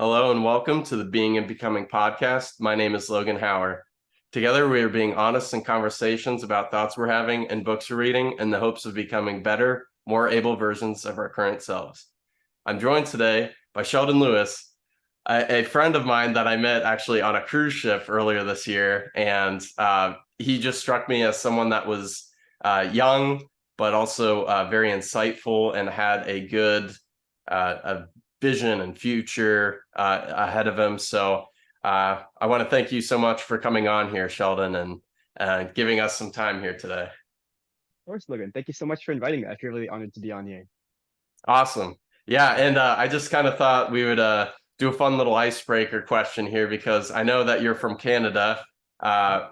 Hello and welcome to the Being and Becoming podcast. My name is Logan Hauer. Together, we are being honest in conversations about thoughts we're having and books we're reading in the hopes of becoming better, more able versions of our current selves. I'm joined today by Sheldon Lewis, a friend of mine that I met actually on a cruise ship earlier this year. And he just struck me as someone that was young, but also very insightful and had a good a vision and future ahead of him. So I want to thank you so much for coming on here, Sheldon, and giving us some time here today. Of course, Logan. Thank you so much for inviting me. I feel really honored to be on here. Awesome. Yeah, and I just kind of thought we would do a fun little icebreaker question here because I know that you're from Canada,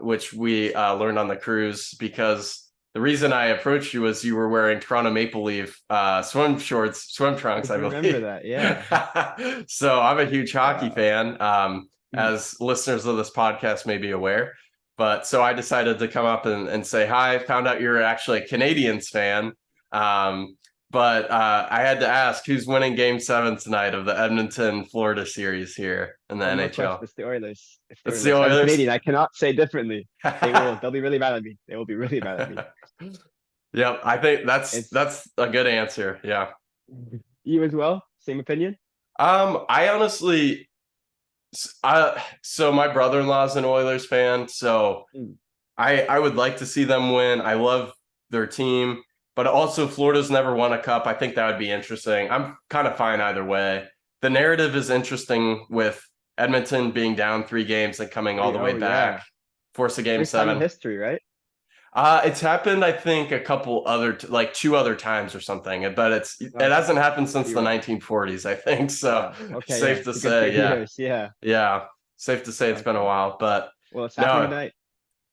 which we learned on the cruise. Because the reason I approached you was you were wearing Toronto Maple Leaf swim I trunks, I do remember believe. that. Yeah. So I'm a huge hockey Wow. fan, Mm. as listeners of this podcast may be aware. But so I decided to come up and say hi. Found out you're actually a Canadians fan. Um, but I had to ask who's winning Game 7 tonight of the Edmonton Florida series here in the No question. NHL. It's the Oilers. It's the It's the Oilers. As a Oilers. Canadian, I cannot say differently. They'll be really mad at me. They will be really mad at me. Yep, I think that's It's that's a good answer. Yeah. you as well. Same opinion. I honestly, so my brother-in-law is an Oilers fan, so Mm. I would like to see them win. I love their team, but also Florida's never won a cup. I think that would be interesting. I'm kind of fine either way. The narrative is interesting with Edmonton being down 3 games and coming all the way Oh back, yeah. force a game First time in seven. history, right? It's happened, I think, a couple other, like two other times or something, but it Okay. hasn't happened since the You're right. 1940s, I think. So Wow. Okay. Yeah. safe to It's a good say, 30 yeah, years. Yeah. yeah, safe to say it's been a Okay. while, but Well, it's happening no, tonight.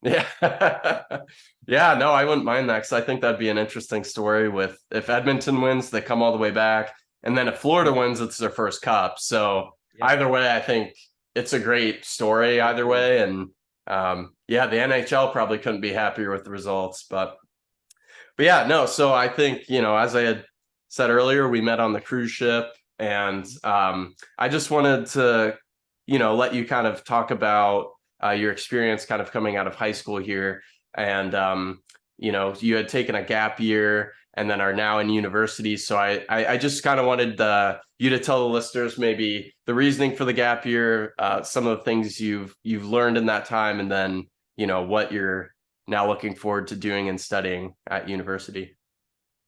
yeah, yeah, no, I wouldn't mind that because I think that'd be an interesting story. With if Edmonton wins, they come all the way back, and then if Florida Mm. wins, it's their first cup. So Yep. either way, I think it's a great story I either agree. way, and yeah, the NHL probably couldn't be happier with the results, but yeah, no. So I think, as I had said earlier, we met on the cruise ship, and I just wanted to, let you kind of talk about your experience kind of coming out of high school here. And, you had taken a gap year and then are now in university. So I just kind of wanted you to tell the listeners maybe the reasoning for the gap year, some of the things you've learned in that time, and then, what you're now looking forward to doing and studying at university.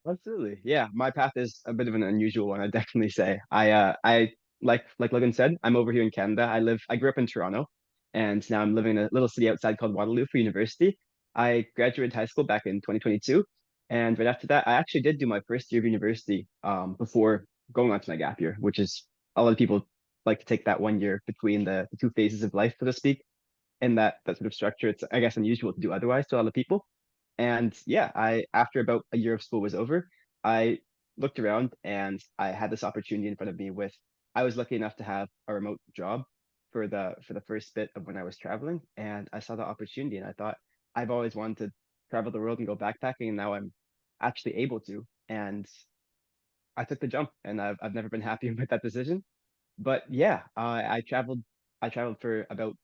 Absolutely. Yeah, my path is a bit of an unusual one, I'd definitely say. I like Logan said, I'm over here in Canada. I grew up in Toronto and now I'm living in a little city outside called Waterloo for university. I graduated high school back in 2022, and right after that I actually did do my first year of university before going on to my gap year, which is a lot of people like to take that 1 year between the two phases of life, so to speak, in that sort of structure. It's, I guess, unusual to do otherwise to a lot of people. And yeah, I after about a year of school was over, I looked around and I had this opportunity in front of me with I was lucky enough to have a remote job for the first bit of when I was traveling, and I saw the opportunity and I thought I've always wanted to travel the world and go backpacking, and now I'm actually able to. And I took the jump, and I've never been happy with that decision. But yeah, I traveled for about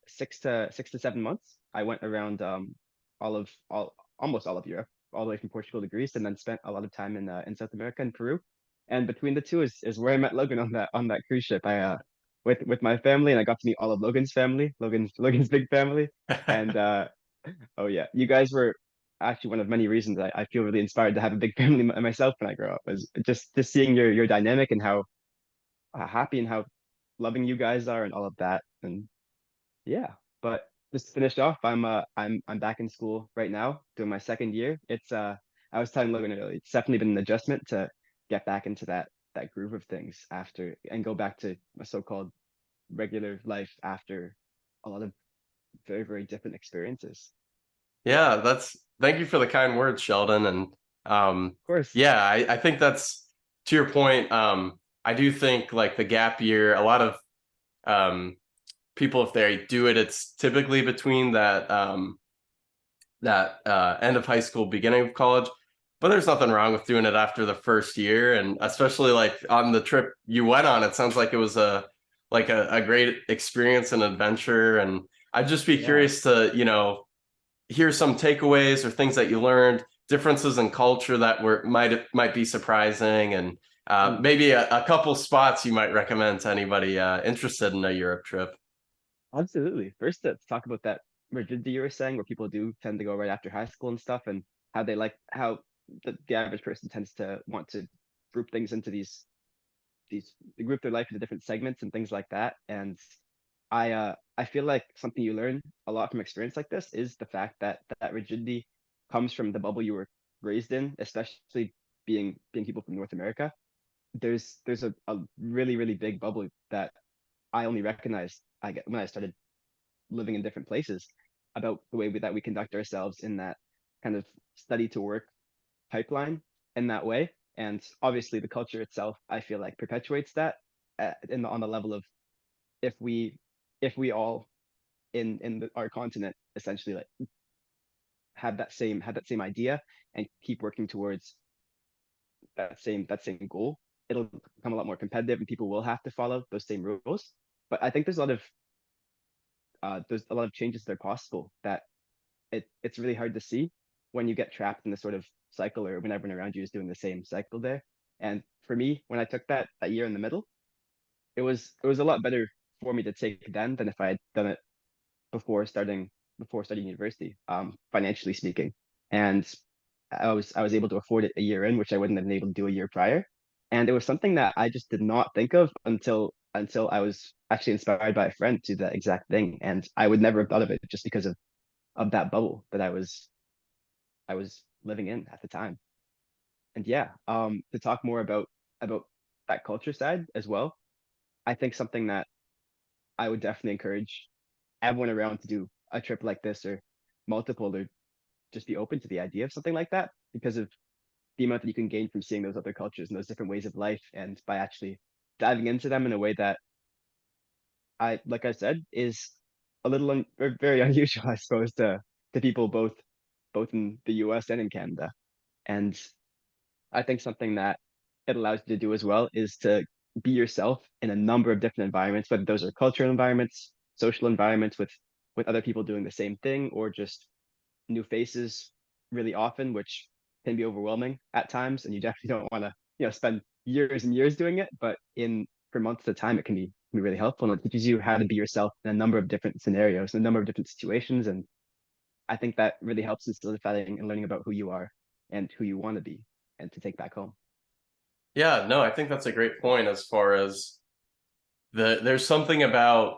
6 to 7 months. I went around all almost all of Europe, all the way from Portugal to Greece, and then spent a lot of time in South America and Peru. And between the two is where I met Logan on that cruise ship. I with my family, and I got to meet all of Logan's family, Logan's big family. And oh yeah, you guys were actually one of many reasons I feel really inspired to have a big family myself when I grow up. Is just seeing your dynamic and how happy and how loving you guys are and all of that. And yeah, but just finished off. I'm back in school right now, doing my second year. It's I was telling Logan earlier, it's definitely been an adjustment to get back into that groove of things after and go back to a so-called regular life after a lot of very, very different experiences. Yeah, Yeah, that's thank you for the kind words, Sheldon. And of course. yeah, I think that's to your point. I do think like the gap year, a lot of um, people, if they do it, it's typically between that end of high school, beginning of college. But there's nothing wrong with doing it after the first year, and especially like on the trip you went on, it sounds like it was like a great experience and adventure. And I'd just be Yeah. curious to, hear some takeaways or things that you learned, differences in culture that were might be surprising, and Mm, maybe a couple spots you might recommend to anybody interested in a Europe trip. absolutely. First, let's talk about that rigidity you were saying, where people do tend to go right after high school and stuff, and how they like how the average person tends to want to group things into these they group their life into different segments and things like that. And I feel like something you learn a lot from experience like this is the fact that that rigidity comes from the bubble you were raised in, especially being people from North America. There's a really, really big bubble that I only recognized I get when I started living in different places about the way that we conduct ourselves in that kind of study to work pipeline in that way. And obviously, the culture itself, I feel like, perpetuates that on the level of if we if we all our continent essentially like have that same idea and keep working towards that same goal, it'll become a lot more competitive and people will have to follow those same rules. But I think there's a lot of changes that are possible that it's really hard to see when you get trapped in this sort of cycle or when everyone around you is doing the same cycle there. And for me, when I took that year in the middle, it was a lot better for me to take then than if I had done it before starting university, financially speaking. And I was able to afford it a year in, which I wouldn't have been able to do a year prior. And it was something that I just did not think of until I was actually inspired by a friend to do that exact thing. And I would never have thought of it just because of that bubble that I was living in at the time. And yeah, to talk more about that culture side as well, I think something that I would definitely encourage everyone around to do a trip like this or multiple or just be open to the idea of something like that because of the amount that you can gain from seeing those other cultures and those different ways of life and by actually diving into them in a way that like I said, is a little or very unusual, I suppose, to people both in the US and in Canada. And I think something that it allows you to do as well is to be yourself in a number of different environments, whether those are cultural environments, social environments with other people doing the same thing, or just new faces really often, which can be overwhelming at times, and you definitely don't want to, spend years and years doing it. But in for months at a time, it can be really helpful, and it teaches you how to be yourself in a number of different scenarios, in a number of different situations, and I think that really helps in solidifying and learning about who you are and who you want to be, and to take back home. Yeah, no, I think that's a great point as far as there's something about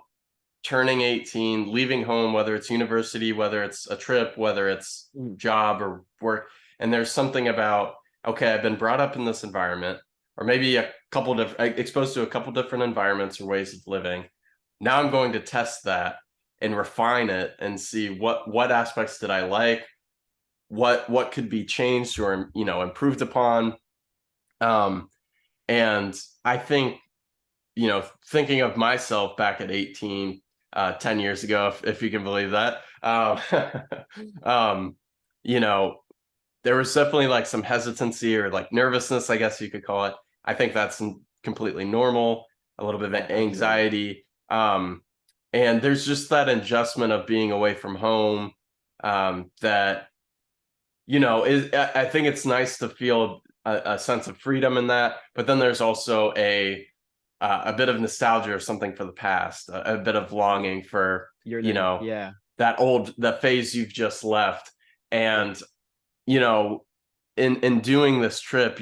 turning 18, leaving home, whether it's university, whether it's a trip, whether it's Mm, job or work. And there's something about, okay, I've been brought up in this environment, or maybe a couple different, exposed to a couple different environments or ways of living. Now I'm going to test that and refine it and see what aspects did I like, what could be changed or improved upon. Um, and I think thinking of myself back at 18, 10 years ago, if you can believe that, um, you know, there was definitely like some hesitancy or like nervousness, I guess you could call it. I think that's completely normal, a little bit of yeah, absolutely. anxiety. And there's just that adjustment of being away from home that, I think it's nice to feel a sense of freedom in that. But then there's also a bit of nostalgia or something for the past, a bit of longing for, you Yearning, know, yeah. that phase you've just left. And, you know, in doing this trip,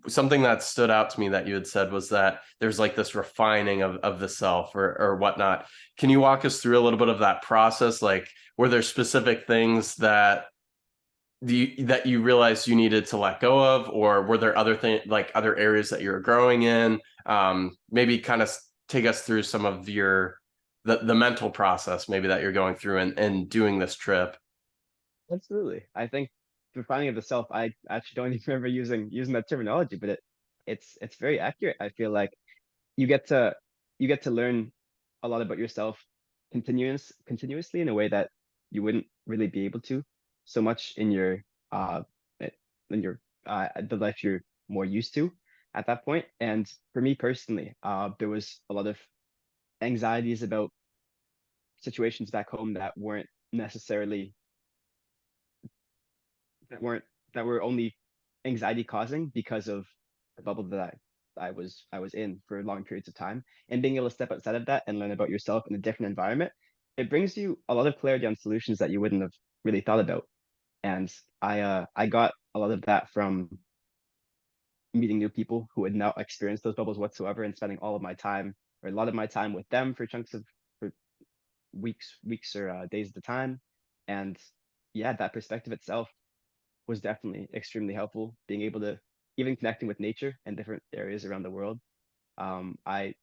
something that stood out to me that you had said was that there's like this refining of the self or whatnot. Can you walk us through a little bit of that process? Like, were there specific things that you realized you needed to let go of, or were there other things like other areas that you're growing in? Maybe kind of take us through some of the mental process maybe that you're going through and doing this trip. Absolutely. I think the finding of the self, I actually don't even remember using that terminology, but it's very accurate. I feel like you get to you get to learn a lot about yourself continuously in a way that you wouldn't really be able to so much uh eh, in your the life you're more used to at that point. And for me personally, there was a lot of anxieties about situations back home that weren't necessarily that weren't that were only anxiety causing because of the bubble that I was in for long periods of time, and being able to step outside of that and learn about yourself in a different environment, it brings you a lot of clarity on solutions that you wouldn't have really thought about. And I got a lot of that from meeting new people who had not experienced those bubbles whatsoever, and spending all of my time or a lot of my time with them for chunks of for weeks or days at a time. And yeah, that perspective itself was definitely extremely helpful. Being able to even connecting with nature and different areas around the world. I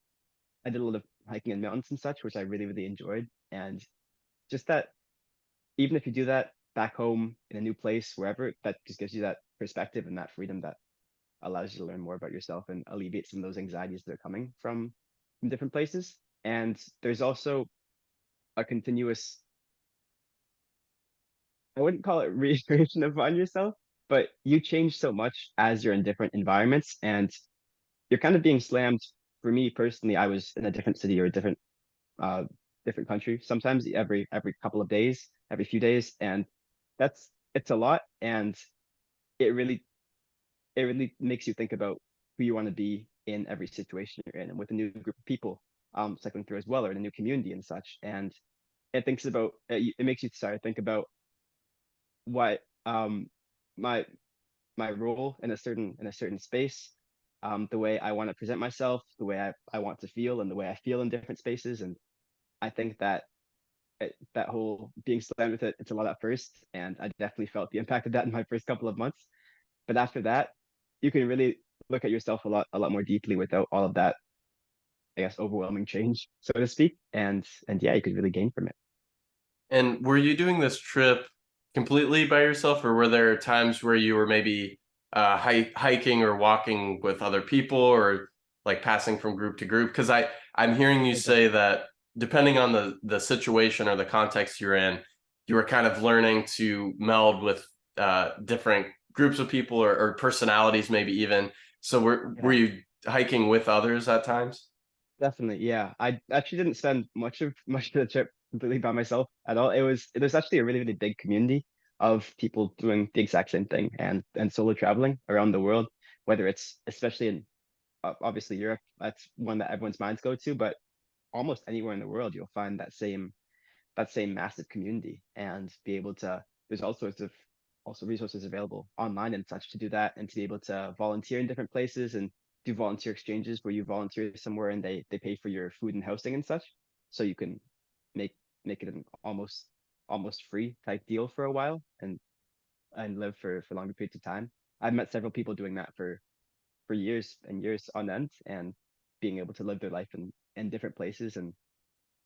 did a lot of hiking in mountains and such, which I really enjoyed. And just that, even if you do that back home in a new place, wherever, that just gives you that perspective and that freedom that allows you to learn more about yourself and alleviate some of those anxieties that are coming from different places. And there's also a continuous, I wouldn't call it reiteration of on yourself, but you change so much as you're in different environments, and you're kind of being slammed. For me personally, I was in a different city or a uh different country, sometimes every couple of days, every few days, and it's a lot, and it really it really makes you think about who you want to be in every situation you're in, and with a new group of people cycling through as well, or in a new community and such. And it makes you start to think about what my my role in a certain space, the way I want to present myself, the way I want to feel, and the way I feel in different spaces. And I think that that whole being slammed with it's a lot at first, and I definitely felt the impact of that in my first couple of months. But after that, you can really look at yourself a lot more deeply without all of that, I guess, overwhelming change, so to speak. And yeah, you could really gain from it. And were you doing this trip completely by yourself, or were there times where you were maybe hiking or walking with other people, or like passing from group to group? Because I'm hearing you Okay. say that depending on the situation or the context you're in, you were kind of learning to meld with different groups of people, or personalities, maybe even. So were Yeah. you hiking with others at times? Definitely, yeah. I actually didn't spend much of the trip completely by myself at all. There's actually a really big community of people doing the exact same thing, and solo traveling around the world, whether it's especially in obviously Europe, that's one that everyone's minds go to, but almost anywhere in the world you'll find that same massive community, and be able to there's all sorts of also resources available online and such to do that, and to be able to volunteer in different places and do volunteer exchanges where you volunteer somewhere and they pay for your food and housing and such, so you can make make it an almost free type deal for a while, and live for longer periods of time. I've met several people doing that for years and years on end, and being able to live their life in different places. And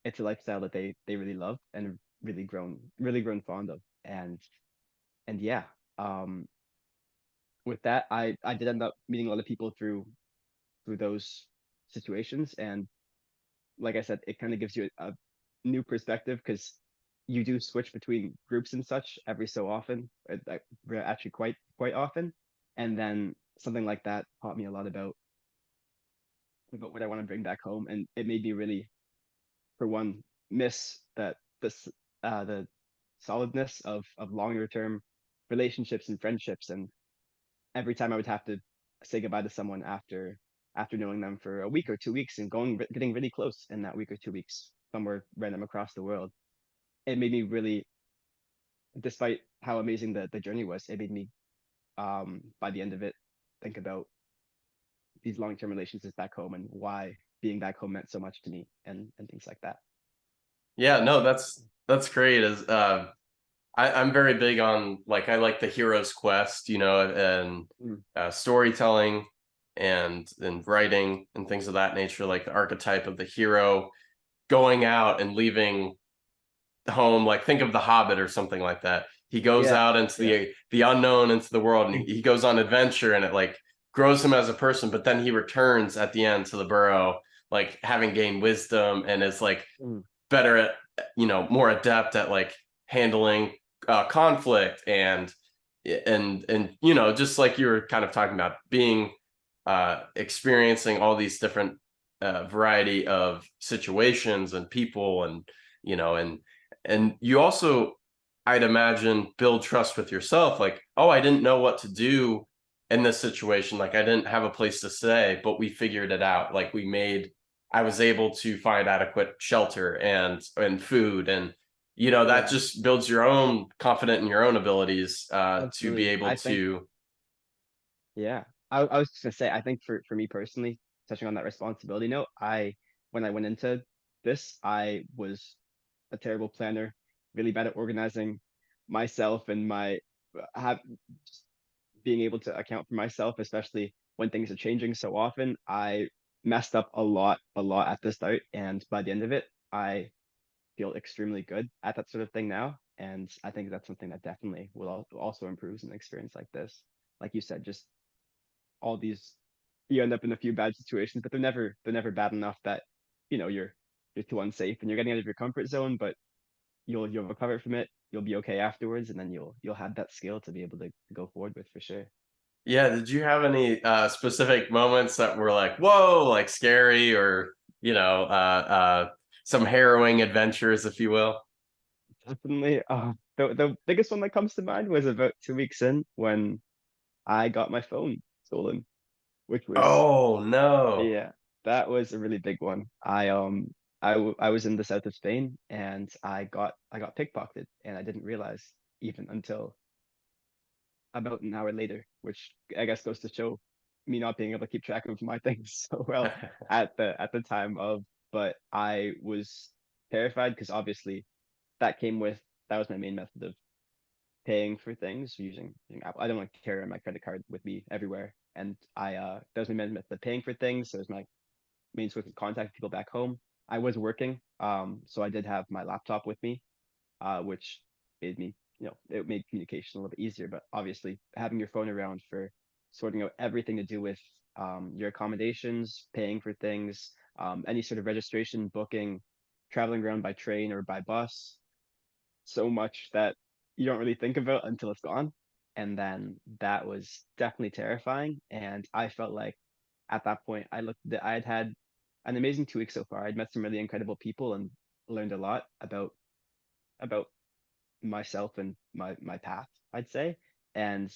it's a lifestyle that they really love and really grown fond of. And yeah, um with that, I did end up meeting a lot of people through those situations. And like I said, it kind of gives you a new perspective, because you do switch between groups and such every so often, like actually quite often. And then something like that taught me a lot about what I want to bring back home, and it made me really, for one, miss the solidness of longer term relationships and friendships. And every time I would have to say goodbye to someone after knowing them for a week or 2 weeks, and getting really close in that week or 2 weeks somewhere random across the world, it made me really, despite how amazing the journey was, it made me by the end of it think about these long term relationships back home, and why being back home meant so much to me, and things like that. Yeah, no, that's great. As I'm very big on, like, I like the hero's quest, and Mm, storytelling and writing and things of that nature, like the archetype of the hero going out and leaving home. Like, think of The Hobbit or something like that. He goes yeah, out into yeah. the unknown, into the world, and he goes on adventure, and it like grows him as a person. But then he returns at the end to the burrow, like having gained wisdom, and is like Mm, better at, more adept at like handling conflict, and just like you were kind of talking about, being experiencing all these different variety of situations and people, and you know, and you also, I'd imagine, build trust with yourself. Like, oh, I didn't know what to do in this situation. Like, I didn't have a place to stay, but we figured it out. Like, I was able to find adequate shelter and food, and that Yeah, just builds your own confidence in your own abilities to be absolutely. able I think, to. yeah, I was just gonna say, I think for me personally, touching on that responsibility note, when I went into this, I was a terrible planner, really bad at organizing myself and my have just being able to account for myself, especially when things are changing so often. I messed up a lot at the start, and by the end of it, I feel extremely good at that sort of thing now. And I think that's something that definitely will also improves an experience like this. Like you said, just all these, you end up in a few bad situations, but they're never bad enough that you're too unsafe and you're getting out of your comfort zone. But you'll recover from it. You'll be okay afterwards, and then you'll have that skill to be able to go forward with for sure. Yeah, did you have any specific moments that were like, whoa, like scary, or some harrowing adventures, if you will? Definitely. The biggest one that comes to mind was about 2 weeks in when I got my phone stolen, which was, Oh no. yeah, that was a really big one. I was in the south of Spain and I got pickpocketed and I didn't realize even until about an hour later, which I guess goes to show me not being able to keep track of my things so well at the time of. But I was terrified because obviously that was my main method of paying for things using Apple. I don't want to carry my credit card with me everywhere, and I that was my main method of paying for things. So it was my main source of contact with people back home. I was working, so I did have my laptop with me, which made me, it made communication a little bit easier. But obviously, having your phone around for sorting out everything to do with your accommodations, paying for things, any sort of registration, booking, traveling around by train or by bus, so much that you don't really think about until it's gone. And then that was definitely terrifying. And I felt like at that point, I had had an amazing 2 weeks so far. I'd met some really incredible people and learned a lot about myself and my path, I'd say. And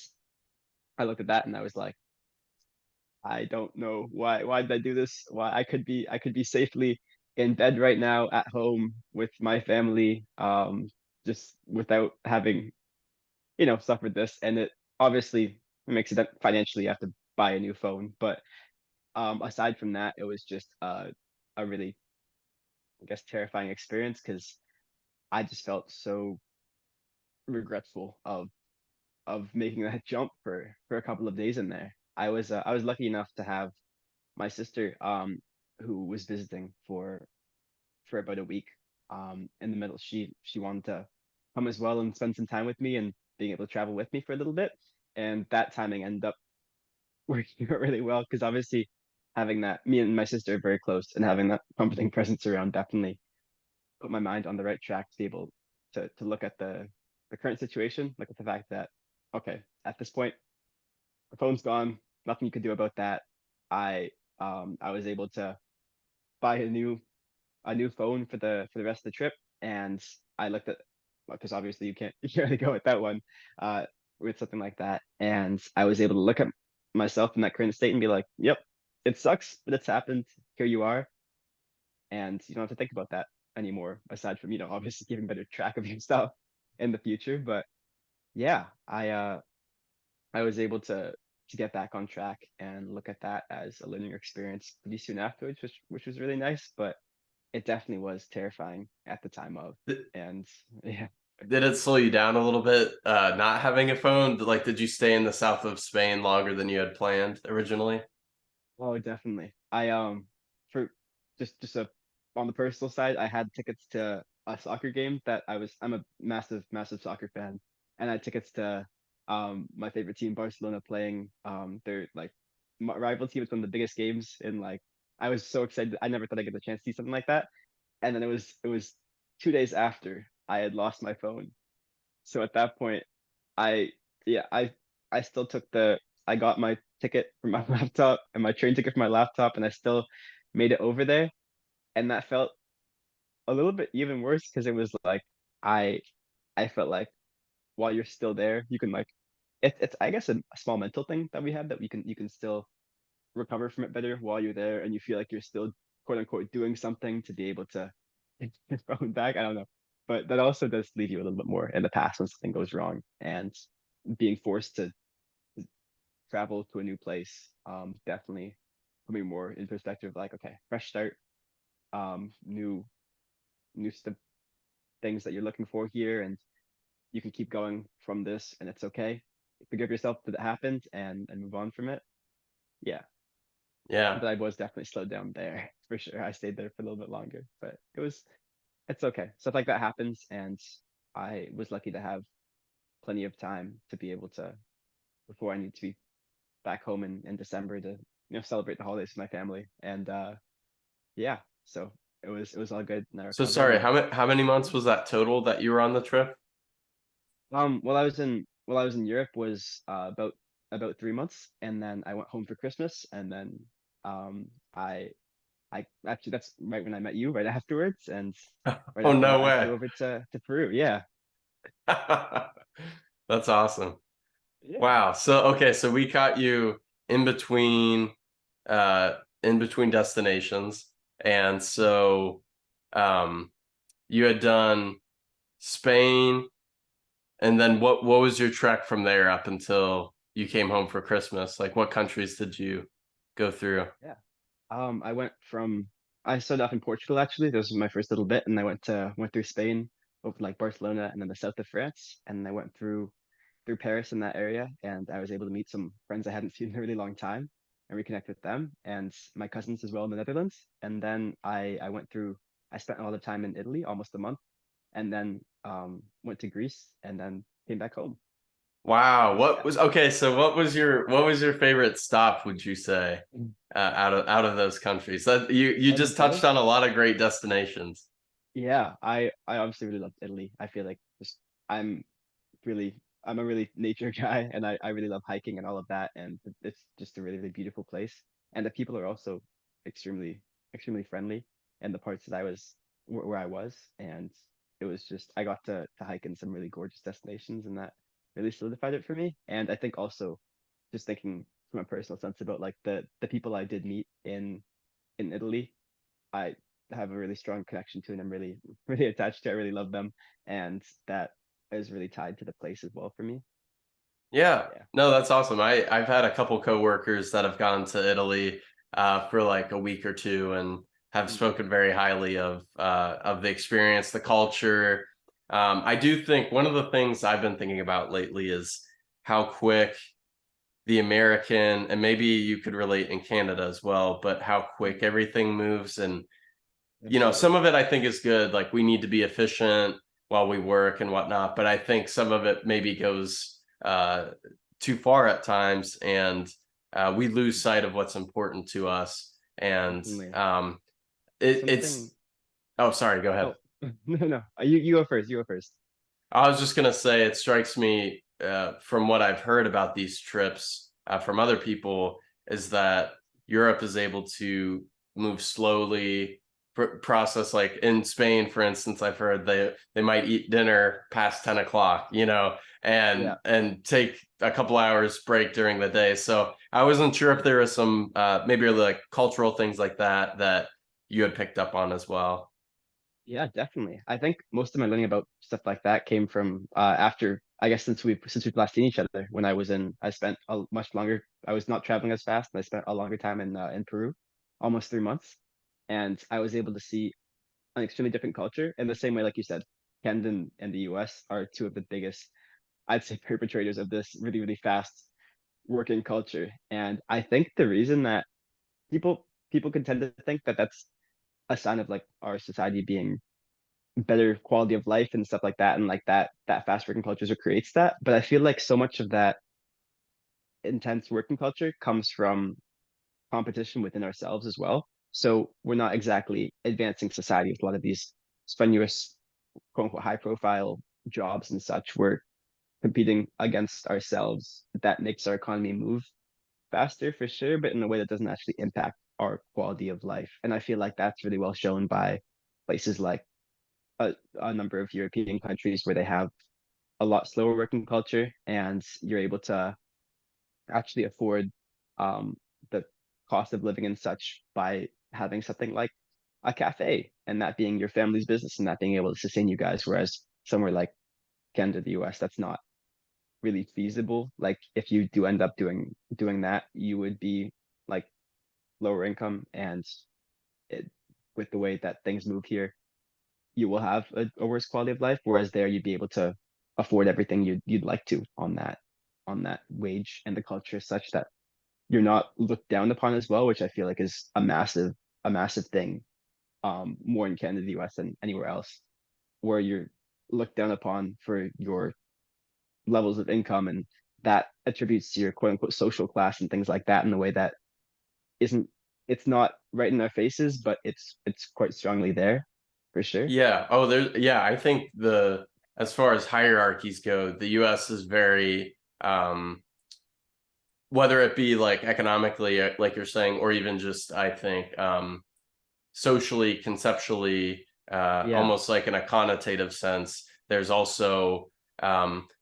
I looked at that and I was like, I don't know why did I do this? Why I could be safely in bed right now at home with my family, just without having, suffered this. And it obviously makes it that financially you have to buy a new phone. But aside from that, it was just a really, I guess, terrifying experience because I just felt so regretful of making that jump for a couple of days in there. I was lucky enough to have my sister who was visiting for about a week. In the middle, she wanted to come as well and spend some time with me and being able to travel with me for a little bit. And that timing ended up working out really well because obviously having that, me and my sister are very close, and having that comforting presence around definitely put my mind on the right track to be able to look at the current situation, look at the fact that, okay, at this point the phone's gone, nothing you could do about that. I was able to buy a new phone for the rest of the trip, and I looked at, because obviously you can't really go with that one, uh, with something like that, and I was able to look at myself in that current state and be like, yep, it sucks, but it's happened. Here you are, and you don't have to think about that anymore. Aside from obviously keeping better track of your stuff in the future, but yeah, I was able to get back on track and look at that as a learning experience pretty soon afterwards, which was really nice. But it definitely was terrifying at the time of, Th- and yeah. Did it slow you down a little bit, not having a phone? Like, did you stay in the south of Spain longer than you had planned originally? Oh, definitely. For just on the personal side, I had tickets to a soccer game that I'm a massive, massive soccer fan, and I had tickets to my favorite team, Barcelona, playing their like rival team. It's one of the biggest games in like. I was so excited. I never thought I'd get the chance to see something like that. And then it was 2 days after I had lost my phone. So at that point, I yeah, I still took the I got my ticket from my laptop and my train ticket from my laptop, and I still made it over there, and that felt a little bit even worse because it was like I I felt like while you're still there, you can like it's I guess a small mental thing that we have that you can still recover from it better while you're there, and you feel like you're still quote unquote doing something to be able to get your phone back. I don't know, but that also does leave you a little bit more in the past when something goes wrong, and being forced to travel to a new place definitely put me more in perspective. Like, okay, fresh start, new new st things that you're looking for here, and you can keep going from this, and it's okay. Forgive yourself that it happened and move on from it. Yeah, Yeah. but I was definitely slowed down there for sure. I stayed there for a little bit longer, but it's okay. Stuff like that happens, and I was lucky to have plenty of time to be able to before I need to be back home in December to celebrate the holidays with my family. And yeah, so it was all good and I So recovered. sorry, And how many yeah. months was that total that you were on the trip? While I was in Europe was about 3 months, and then I went home for Christmas, and then um I actually that's right when I met you right afterwards, and right Oh, after that no I way. flew over to Peru. Yeah. That's awesome. Yeah. Wow. So okay, so we caught you in between in between destinations. And so um you had done Spain, and then what was your trek from there up until you came home for Christmas? Like what countries did you go through? Yeah. I went from I started off in Portugal actually. This was my first little bit, and I went through Spain, over like Barcelona, and then the south of France, and I went through Paris in that area, and I was able to meet some friends I hadn't seen in a really long time and reconnect with them, and my cousins as well in the Netherlands. And then I spent a lot of time in Italy, almost a month, and then went to Greece, and then came back home. Wow. What Yeah. was okay, so what was your favorite stop, would you say, out of those countries? That you Out just of touched those, on a lot of great destinations. yeah, I obviously really loved Italy. I feel like just I'm I'm a really nature guy, and I really love hiking and all of that, and it's just a really really beautiful place, and the people are also extremely friendly in the parts that where I was, and it was just I got to hike in some really gorgeous destinations, and that really solidified it for me. And I think also just thinking from a personal sense about like the people I did meet in Italy, I have a really strong connection to, and I'm really really attached to. I really love them, and that is really tied to the place as well for me. Yeah. Yeah. No, that's awesome. I've had a couple coworkers that have gone to Italy for like a week or two and have Mm. spoken very highly of the experience, the culture. I do think one of the things I've been thinking about lately is how quick the American, and maybe you could relate in Canada as well, but how quick Mm. everything moves. And some Absolutely. of it I think is good. Like we need to be efficient while we work and whatnot, but I think some of it maybe goes too far at times, and we lose sight of what's important to us. And Definitely. it's Something. oh, sorry, go ahead. Oh, no, no. You go first. You go first. I was just gonna say it strikes me from what I've heard about these trips from other people is that Europe is able to move slowly, process like in Spain, for instance. I've heard they might eat dinner past 10 o'clock, Yeah. and take a couple hours break during the day. So I wasn't sure if there was some maybe like cultural things like that that you had picked up on as well. Yeah, definitely. I think most of my learning about stuff like that came from after I guess since we've last seen each other. When I spent a much longer. I was not traveling as fast, and I spent a longer time in Peru, almost 3 months, and I was able to see an extremely different culture in the same way, like you said, Canada and the US are two of the biggest, I'd say, perpetrators of this really, really fast working culture. And I think the reason that people can tend to think that that's a sign of like our society being better quality of life and stuff like that, and like that fast working culture creates that. But I feel like so much of that intense working culture comes from competition within ourselves as well. So we're not exactly advancing society with a lot of these strenuous, quote unquote, high profile jobs and such. We're competing against ourselves. That makes our economy move faster for sure, but in a way that doesn't actually impact our quality of life. And I feel like that's really well shown by places like a number of European countries where they have a lot slower working culture, and you're able to actually afford the cost of living and such by having something like a cafe, and that being your family's business, and that being able to sustain you guys. Whereas somewhere like Canada, the US, that's not really feasible. Like if you do end up doing that, you would be like lower income, and it, with the way that things move here, you will have a worse quality of life. Whereas there, you'd be able to afford everything you'd like to on that wage, and the culture is such that you're not looked down upon as well, which I feel like is a massive thing, more in Canada, the US than anywhere else, where you're looked down upon for your levels of income, and that attributes to your quote unquote social class and things like that in a way that isn't, it's not right in our faces, but it's quite strongly there for sure. Yeah. Oh, yeah, I think as far as hierarchies go, the US is very whether it be like economically, like you're saying, or even just, I think, socially, conceptually, Yeah, almost like in a connotative sense. There's also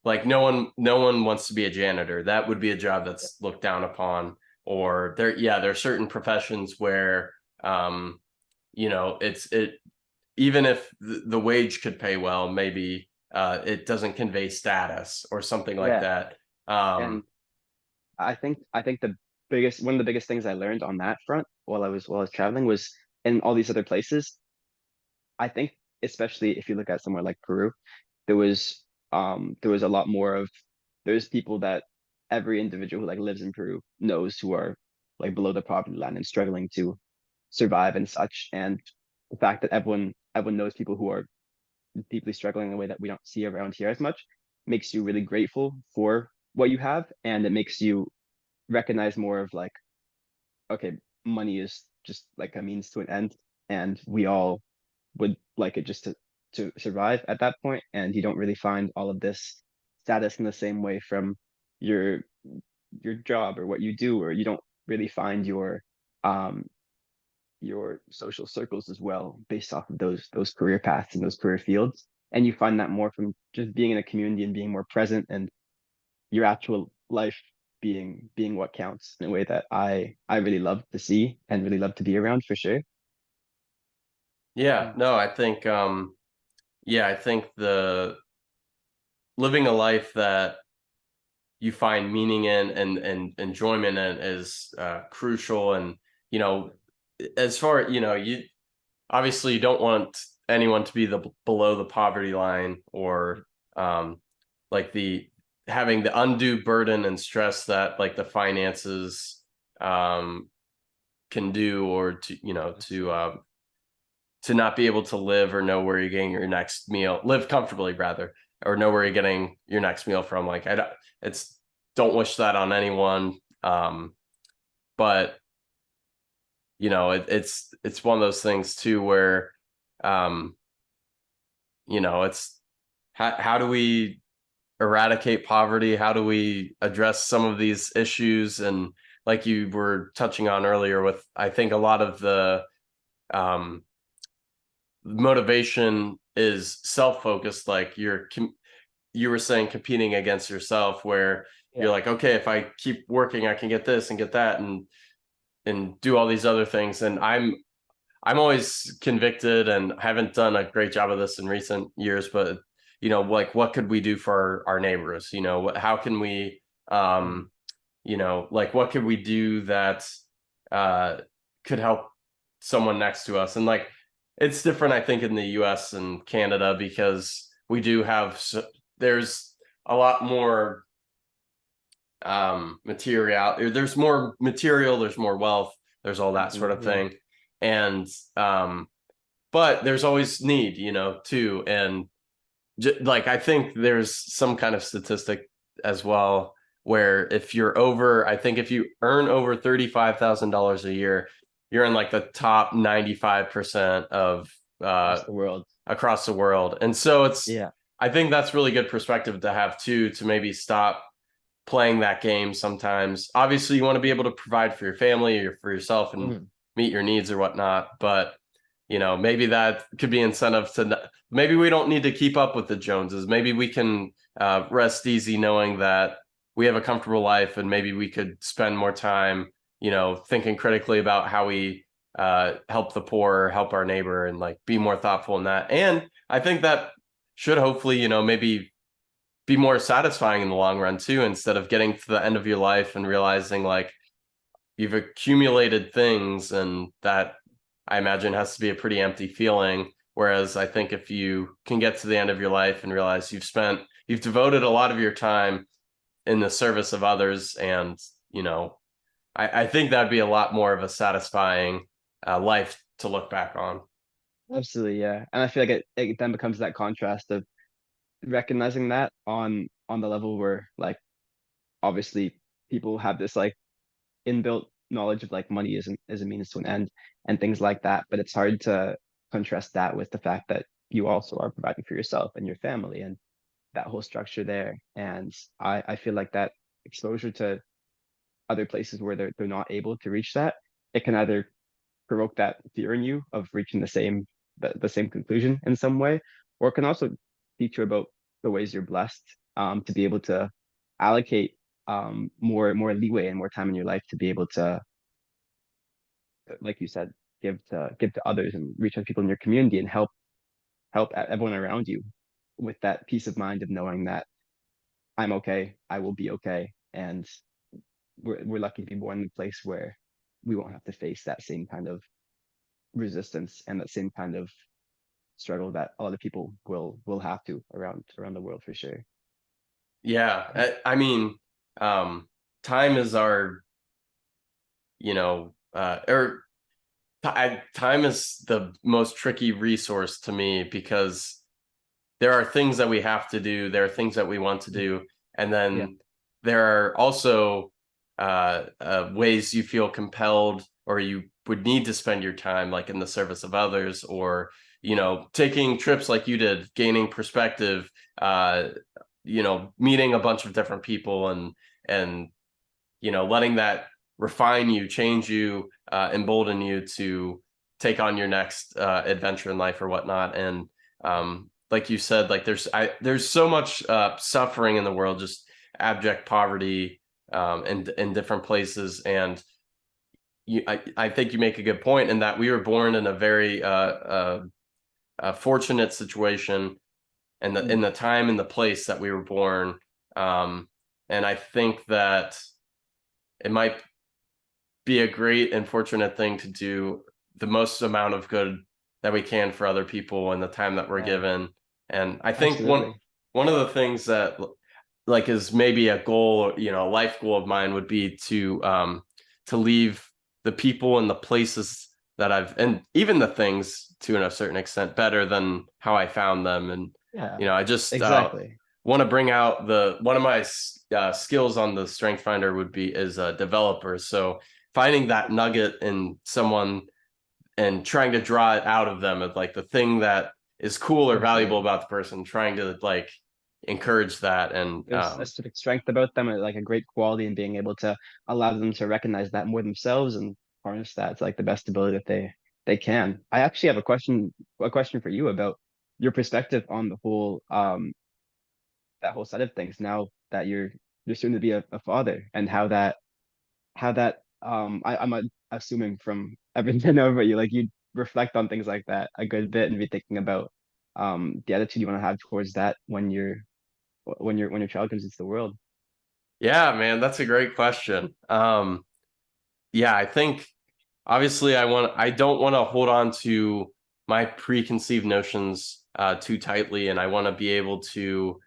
like no one wants to be a janitor. That would be a job that's looked down upon. Or there are certain professions where it even if the wage could pay well, maybe it doesn't convey status or something like yeah. that. And I think the biggest one of the biggest things I learned on that front while I was traveling was in all these other places. I think especially if you look at somewhere like Peru, there was a lot more of, there's people that every individual who like lives in Peru knows, who are like below the poverty line and struggling to survive and such. And the fact that everyone knows people who are deeply struggling in a way that we don't see around here as much makes you really grateful for what you have, and it makes you recognize more of like, okay, money is just like a means to an end, and we all would like it just to survive at that point, and you don't really find all of this status in the same way from your your job or what you do, or you don't really find um your social circles as well based off of those career paths and those career fields. And you find that more from just being in a community and being more present, and your actual life being what counts in a way that I really love to see and really love to be around for sure. yeah, Mm. no, I think I think the living a life that you find meaning in and enjoyment in is crucial. And as far you obviously you don't want anyone to be below the poverty line, or like the having the undue burden and stress that like the finances um can do, or to not be able to live or know where you're getting your next meal, live comfortably rather, or know where you're getting your next meal from. Like it's don't wish that on anyone. But it's one of those things too where um, it's how do we eradicate poverty? How do we address some of these issues? And like you were touching on earlier, with I think a lot of the um, motivation is self-focused. Like you were saying, competing against yourself, where Yeah. you're like, okay, if I keep working, I can get this and get that, and do all these other things. And I'm always convicted, and haven't done a great job of this in recent years, but like what could we do for our neighbors? How can we Mm. like what could we do that uh could help someone next to us? And like it's different, I think, in the US and Canada, because we do have there's a lot more material, there's more material, there's more wealth, there's all that sort of Yeah. thing. And but there's always need, too. And like I think there's some kind of statistic as well, where if you're over, I think if you earn over $35,000 a year, you're in like the top 95% of Across the world. across the world. And so Yeah. I think that's really good perspective to have too, to maybe stop playing that game sometimes. Obviously, you want to be able to provide for your family or for yourself, and Mhm. meet your needs or whatnot. But maybe that could be incentive to, maybe we don't need to keep up with the Joneses. Maybe we can rest easy knowing that we have a comfortable life, and maybe we could spend more time, thinking critically about how we help the poor, help our neighbor, and like be more thoughtful in that. And I think that should hopefully, maybe be more satisfying in the long run too, instead of getting to the end of your life and realizing like you've accumulated things, and that I imagine has to be a pretty empty feeling. Whereas I think if you can get to the end of your life and realize you've devoted a lot of your time in the service of others, and I think that'd be a lot more of a satisfying life to look back on. Absolutely, yeah. And I feel like it then becomes that contrast of recognizing that on the level where like obviously people have this like inbuilt knowledge of like money is a means to an end and things like that. But it's hard to contrast that with the fact that you also are providing for yourself and your family and that whole structure there. And I feel like that exposure to other places where they're not able to reach that, it can either provoke that fear in you of reaching the same conclusion in some way, or it can also teach you about the ways you're blessed to be able to allocate more leeway and more time in your life to be able to, like you said, give to others and reach out to people in your community and help everyone around you with that peace of mind of knowing that I'm okay, I will be okay, and we're lucky to be born in a place where we won't have to face that same kind of resistance and that same kind of struggle that a lot of people will have to around the world for sure. Yeah, I mean, time is our, or time is the most tricky resource to me, because there are things that we have to do, there are things that we want to do, and Yeah, then there are also ways you feel compelled or you would need to spend your time, like in the service of others, or taking trips like you did, gaining perspective, meeting a bunch of different people, and letting that refine you, change you, embolden you to take on your next adventure in life or whatnot. And like you said, like there's so much suffering in the world, just abject poverty, in different places. And I think you make a good point in that we were born in a very fortunate situation, and in the time and the place that we were born. And I think that it might be a great and fortunate thing to do the most amount of good that we can for other people in the time that we're yeah, given. And I think absolutely. one of the things that like is maybe a goal, a life goal of mine, would be to leave the people and the places that and even the things to a certain extent better than how I found them. And Yeah, I just exactly. want to bring out one of my skills on the Strength Finder is a developer. So finding that nugget in someone and trying to draw it out of them, of like the thing that is cool or valuable Absolutely. about the person, trying to like encourage that. And There's a specific strength about them, like a great quality, and being able to allow them to recognize that more themselves and harness that to like the best ability that they can. I actually have a question for you about your perspective on the whole that whole side of things now that you're soon to be a father, and how that I'm assuming from everything I know about you, like you reflect on things like that a good bit and be thinking about the attitude you want to have towards that when your child comes into the world. yeah, man, that's a great question. Yeah, I think obviously I don't want to hold on to my preconceived notions too tightly, and I want to be able to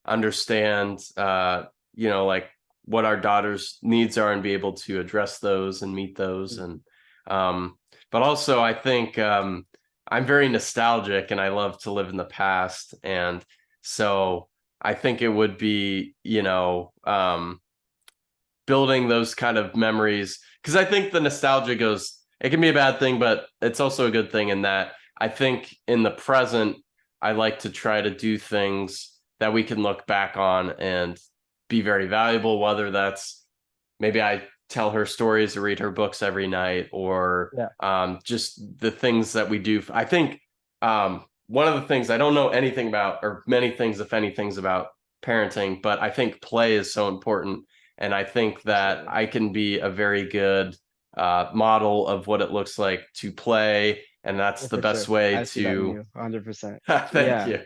understand like what our daughter's needs are and be able to address those and meet those. And um but also I think I'm very nostalgic and I love to live in the past. And so I think it would be building those kind of memories, because I think the nostalgia goes, it can be a bad thing, but it's also a good thing in that I think in the present I like to try to do things that we can look back on and be very valuable, whether that's maybe I tell her stories or read her books every night, or Yeah, just the things that we do. I think one of the things I don't know anything about, or many things, if anything's about parenting, but I think play is so important. And I think that absolutely. I can be a very good model of what it looks like to play. And that's Oh, the for best sure. way I see that in to, you 100%. thank Yeah, you.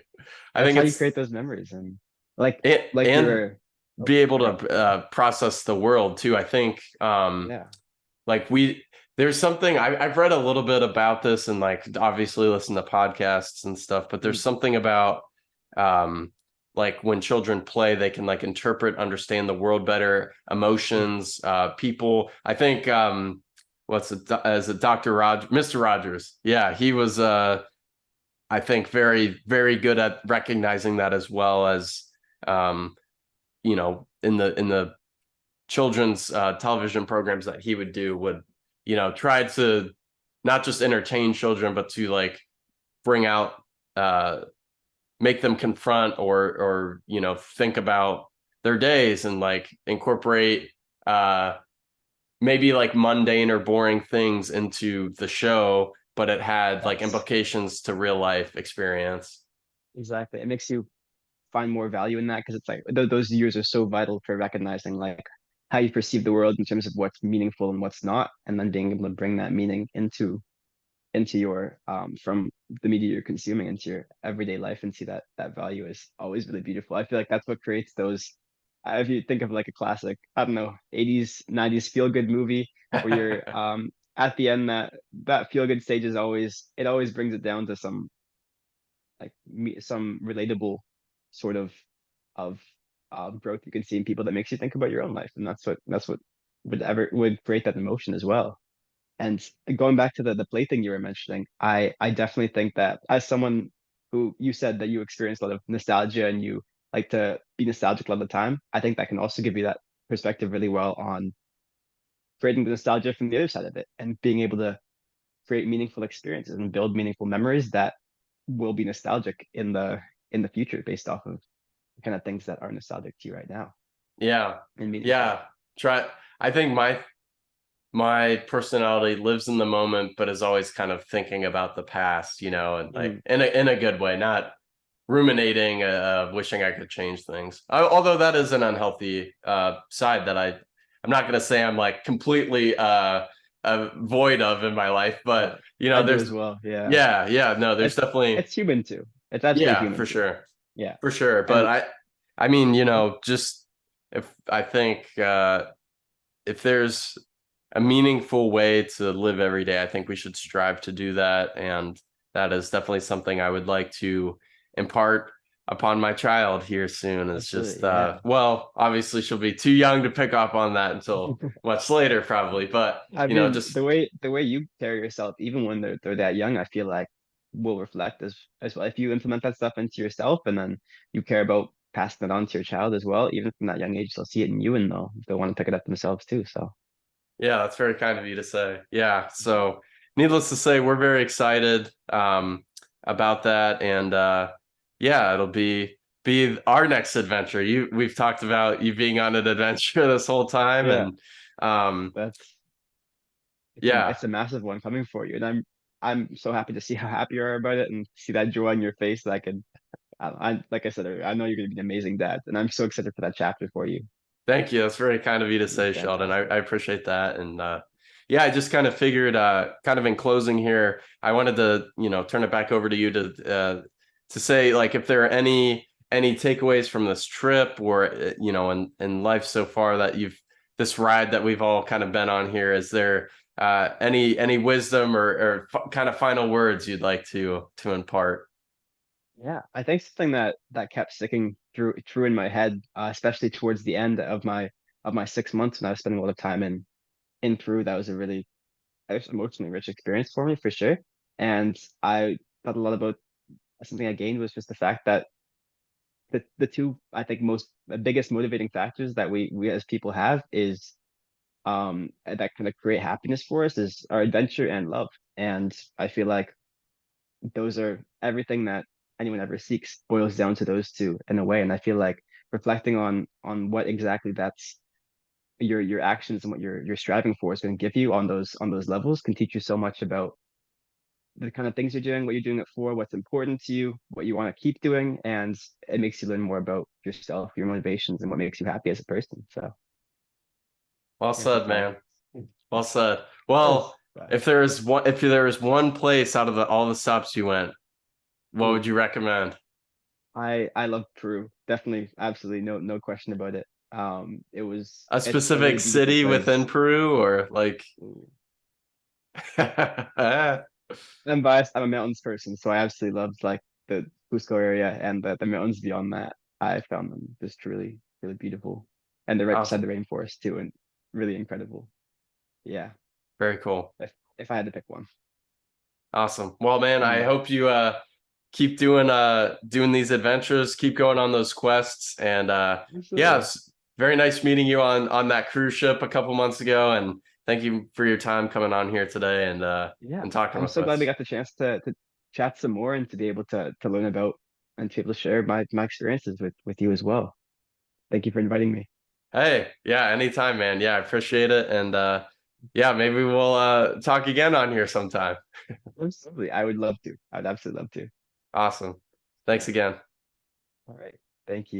I that's think how you it's, create those memories. And like you and were, oh, be able go ahead. to process the world too. I think Yeah. like there's something I've read a little bit about this, and like obviously listen to podcasts and stuff, but there's Mm, something about um like when children play, they can like interpret, understand the world better, mm. emotions, people. I think what's it, as a Dr. Mr. Rogers, yeah, he was I think very, very good at recognizing that, as well as um in the children's television programs that he would do, would try to not just entertain children, but to like bring out uh make them confront, or think about their days, and like incorporate uh maybe like mundane or boring things into the show, but it had like Yes, implications to real life experience. exactly. It makes you find more value in that because it's like those years are so vital for recognizing like how you perceive the world in terms of what's meaningful and what's not, and then being able to bring that meaning into your from the media you're consuming into your everyday life and see that that value is always really beautiful. I feel like that's what creates those. If you think of like a classic, I don't know, 80s, 90s feel good movie where you're at the end, that feel good stage is always, it always brings it down to some like some relatable sort of growth you can see in people that makes you think about your own life, and that's what would create that emotion as well. And going back to the play thing you were mentioning, I definitely think that as someone who, you said that you experience a lot of nostalgia and you like to be nostalgic all the time, I think that can also give you that perspective really well on creating the nostalgia from the other side of it and being able to create meaningful experiences and build meaningful memories that will be nostalgic in the future based off of kind of things that are nostalgic to you right now Yeah, and meaningful. yeah. Try. I think my personality lives in the moment, but is always kind of thinking about the past, and like Mm, in a good way, not ruminating, wishing I could change things. Although that is an unhealthy side that I'm not going to say I'm like completely void of in my life, uh, but I do there's as well. Yeah. yeah, no, there's It's definitely, it's human too. It's absolutely yeah, human for too. sure, Yeah. for sure. But And I mean, just if I think if there's a meaningful way to live every day, I think we should strive to do that. And that is definitely something I would like to impart upon my child here soon. Is just, absolutely, yeah. well, obviously she'll be too young to pick up on that until much later, probably. But, I mean, just, the way you carry yourself, even when they're that young, I feel like will reflect as well. If you implement that stuff into yourself and then you care about passing it on to your child as well, even from that young age, they'll see it in you and they'll want to pick it up themselves too. So yeah, that's very kind of you to say. Yeah. So, needless to say, we're very excited about that. And yeah, it'll be our next adventure. We've talked about you being on an adventure this whole time, yeah, and um, that's yeah, it's a massive one coming for you. And I'm so happy to see how happy you are about it and see that joy on your face that I can I like I said earlier, I know you're gonna be an amazing dad, and I'm so excited for that chapter for you. thank you. That's very kind of you to It'll be say, Sheldon. I fantastic. appreciate that. And yeah, I just kind of figured, kind of in closing here, I wanted to, turn it back over to you to say, like, if there are any takeaways from this trip, or in life so far, that this ride that we've all kind of been on here. Is there any wisdom, or kind of final words you'd like to impart? Yeah, I think something that kept sticking through true in my head, especially towards the end of my 6 months when I was spending a lot of time in Peru, that was a really, I guess, emotionally rich experience for me for sure. And I thought a lot about something I gained was just the fact that the two I think most the biggest motivating factors that we as people have is that kind of create happiness for us is our adventure and love. And I feel like those are everything that anyone ever seeks boils down to those two in a way. And I feel like reflecting on what exactly your actions and what you're striving for is going to give you on those levels can teach you so much about the kind of things you're doing, what you're doing it for, what's important to you, what you want to keep doing, and it makes you learn more about yourself, your motivations, and what makes you happy as a person. So Well yeah, that's said, all. man. Well said. Yes, Well, but if there is one place out of all the stops you went, what would ooh, you recommend? I love Peru. Definitely, absolutely, no question about it. A It's a really specific beautiful city within place. Peru, or like? Ooh. I'm biased. I'm a mountains person, so I absolutely loved like the Cusco area and the mountains beyond that. I found them just really beautiful, and they're right beside the Awesome. rainforest too, and really incredible. Yeah, Very cool. if I had to pick one. Awesome. Well, man, I Mm, hope you keep doing these adventures, keep going on those quests, and yeah, absolutely. it's very nice meeting you on that cruise ship a couple months ago, and thank you for your time coming on here today Yeah, and talking I'm with so glad we us. got the chance to chat some more and to be able to learn about and to be able to share my experiences with you as well. Thank you for inviting me. Hey, yeah, anytime, man. Yeah, I appreciate it, and yeah, maybe we'll talk again on here sometime. Absolutely, I would love to. I'd absolutely love to. Awesome. All Thanks right, again. all right. Thank you.